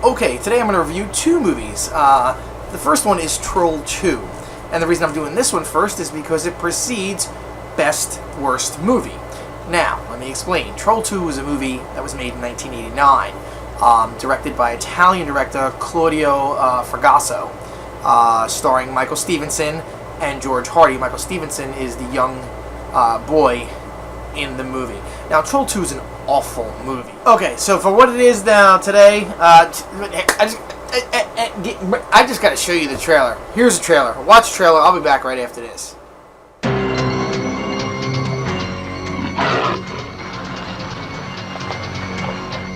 Okay, today I'm going to review two movies. The first one is Troll 2. And the reason I'm doing this one first is because it precedes Best Worst Movie. Now, let me explain. Troll 2 was a movie that was made in 1989, directed by Italian director Claudio Fragasso, starring Michael Stevenson and George Hardy. Michael Stevenson is the young boy in the movie. Now, Troll 2 is an awful movie. Okay, so for what it is now today, I just got to show you the trailer. Here's the trailer. Watch the trailer. I'll be back right after this.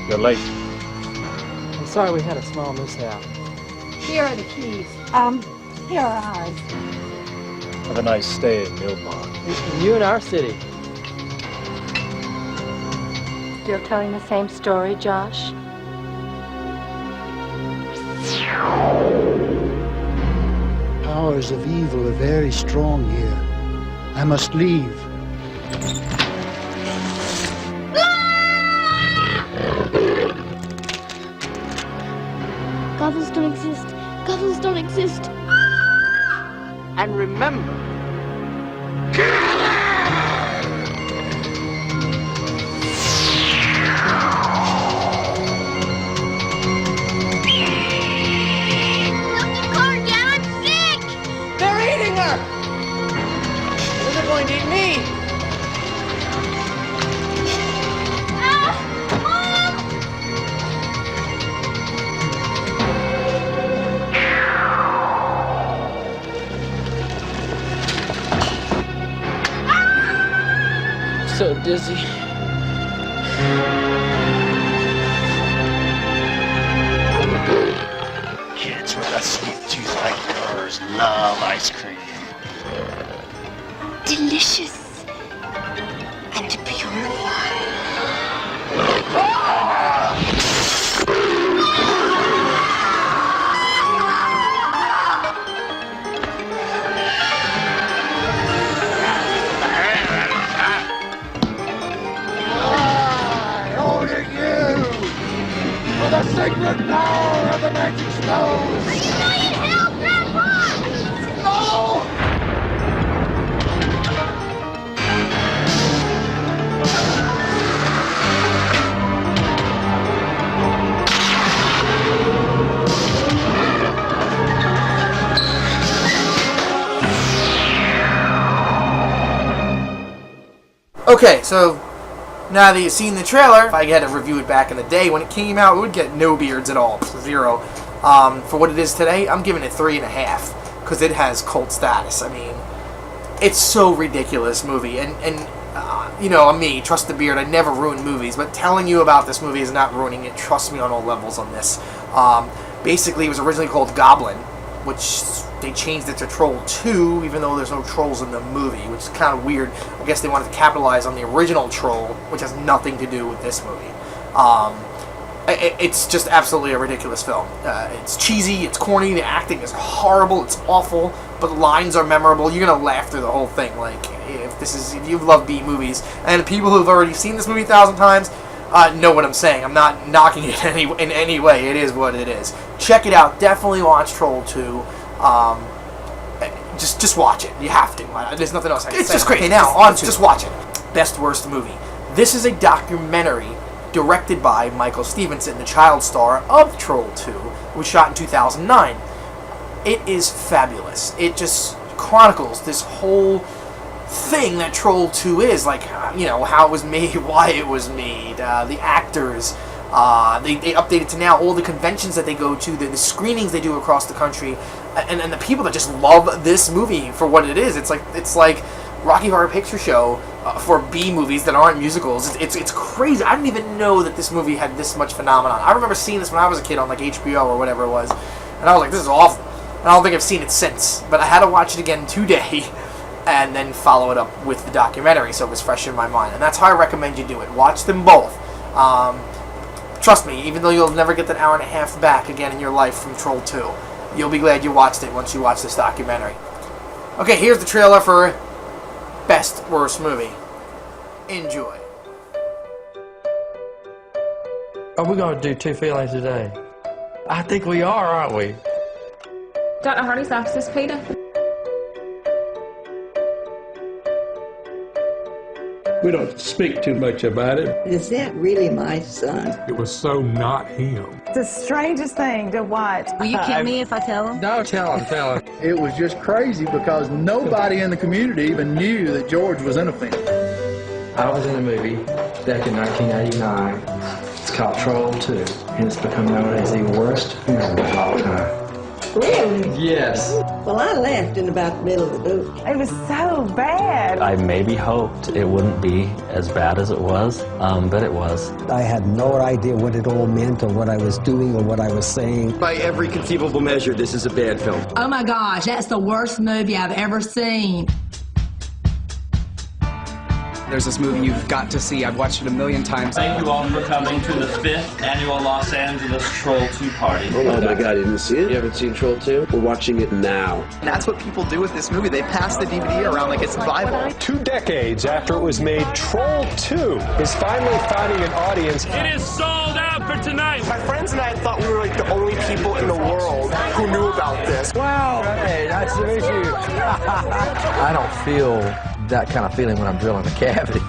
You're late. I'm sorry we had a small mishap. Here are the keys. Here are ours. Have a nice stay in Mill Pond. You in our city. Still telling the same story, Josh? Powers of evil are very strong here. I must leave. Goblins don't exist. Goblins don't exist. And remember, they're eating her! Then they're going to eat me! So dizzy. Kids with a sweet tooth like yours love ice cream. Delicious and purified. The sacred power of the magic stone! I need help, Grandpa! No! Okay, so now that you've seen the trailer, if I had to review it back in the day when it came out, it would get no beards at all, 0. For what it is today, I'm giving it 3.5 because it has cult status. I mean, it's so ridiculous movie, and you know, me, trust the beard. I never ruin movies, but telling you about this movie is not ruining it. Trust me on all levels on this. Basically, it was originally called Goblin, which they changed it to Troll 2, even though there's no trolls in the movie, which is kind of weird. I guess they wanted to capitalize on the original Troll, which has nothing to do with this movie. It's just absolutely a ridiculous film. It's cheesy, it's corny, the acting is horrible, it's awful, but the lines are memorable. You're gonna laugh through the whole thing. Like, if you love B movies, and people who've already seen this movie 1,000 times know what I'm saying. I'm not knocking it in any way. It is what it is. Check it out. Definitely watch Troll 2. Just watch it. You have to. There's nothing else I can say. It's just crazy. Okay, now, on to just watch it. Best Worst Movie. This is a documentary directed by Michael Stevenson, the child star of Troll 2. It was shot in 2009. It is fabulous. It just chronicles this whole thing that Troll 2 is. Like, you know, how it was made, why it was made, the actors. They updated to now all the conventions that they go to, the screenings they do across the country, and the people that just love this movie for what it is. It's like Rocky Horror Picture Show for B movies that aren't musicals. It's crazy. I didn't even know that this movie had this much phenomenon. I remember seeing this when I was a kid on like HBO or whatever it was, and I was like, this is awful. And I don't think I've seen it since, but I had to watch it again today and then follow it up with the documentary so it was fresh in my mind. And that's how I recommend you do it. Watch them both. Trust me, even though you'll never get that hour and a half back again in your life from Troll 2, you'll be glad you watched it once you watch this documentary. Okay, here's the trailer for Best Worst Movie. Enjoy. Are we going to do two feelings today? I think we are, aren't we? Dr. Hardy's office, this Peter. We don't speak too much about it. Is that really my son? It was so not him. It's the strangest thing to watch. Will you kill me if I tell him? No, tell him. It was just crazy because nobody in the community even knew that George was in a film. I was in a movie back in 1989. It's called Troll 2, and it's become known as the worst film of all time. Really? Yes. Well, I laughed in about the middle of the movie. It was so bad. I maybe hoped it wouldn't be as bad as it was, but it was. I had no idea what it all meant or what I was doing or what I was saying. By every conceivable measure, this is a bad film. Oh my gosh, that's the worst movie I've ever seen. There's this movie you've got to see. I've watched it a million times. Thank you all for coming to the 5th annual Los Angeles Troll 2 party. Oh my God, you didn't see it? You haven't seen Troll 2? We're watching it now. And that's what people do with this movie. They pass the DVD around like it's the Bible. 2 decades after it was made, Troll 2 is finally finding an audience. It is sold out for tonight. My friends and I thought we were like the only people in the world who knew about this. Wow. Hey, nice to meet you. I don't feel that kind of feeling when I'm drilling a cavity.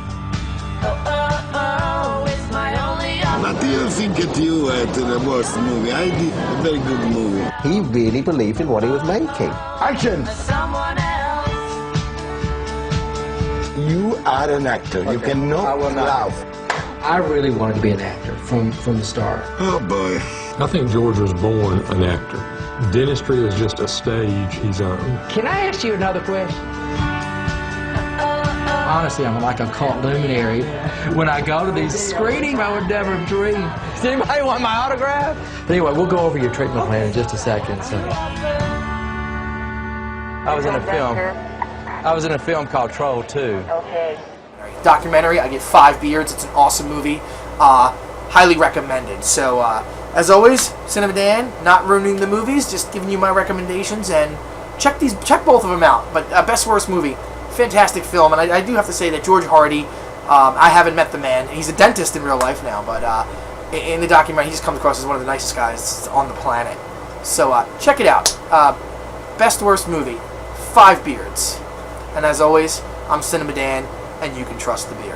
But do you think that you to the worst movie? I did a very good movie. He really believed in what he was making. Action! You are an actor. Okay. You cannot laugh. I really wanted to be an actor from the start. Oh boy. I think George was born an actor. Dentistry is just a stage he's on. Can I ask you another question? Honestly, I'm like a cult luminary. When I go to these screenings, I would never have dreamed. Does anybody want my autograph? But anyway, we'll go over your treatment plan in just a second. So, I was in a film called Troll 2. Okay. Documentary. I get 5 beards. It's an awesome movie. Highly recommended. So, as always, CinemaDan, not ruining the movies, just giving you my recommendations, and check both of them out. But best worst movie. Fantastic film, and I do have to say that George Hardy, I haven't met the man. He's a dentist in real life now, but in the documentary, he just comes across as one of the nicest guys on the planet. So check it out. Best worst movie, 5 beards. And as always, I'm CinemaDan, and you can trust the beard.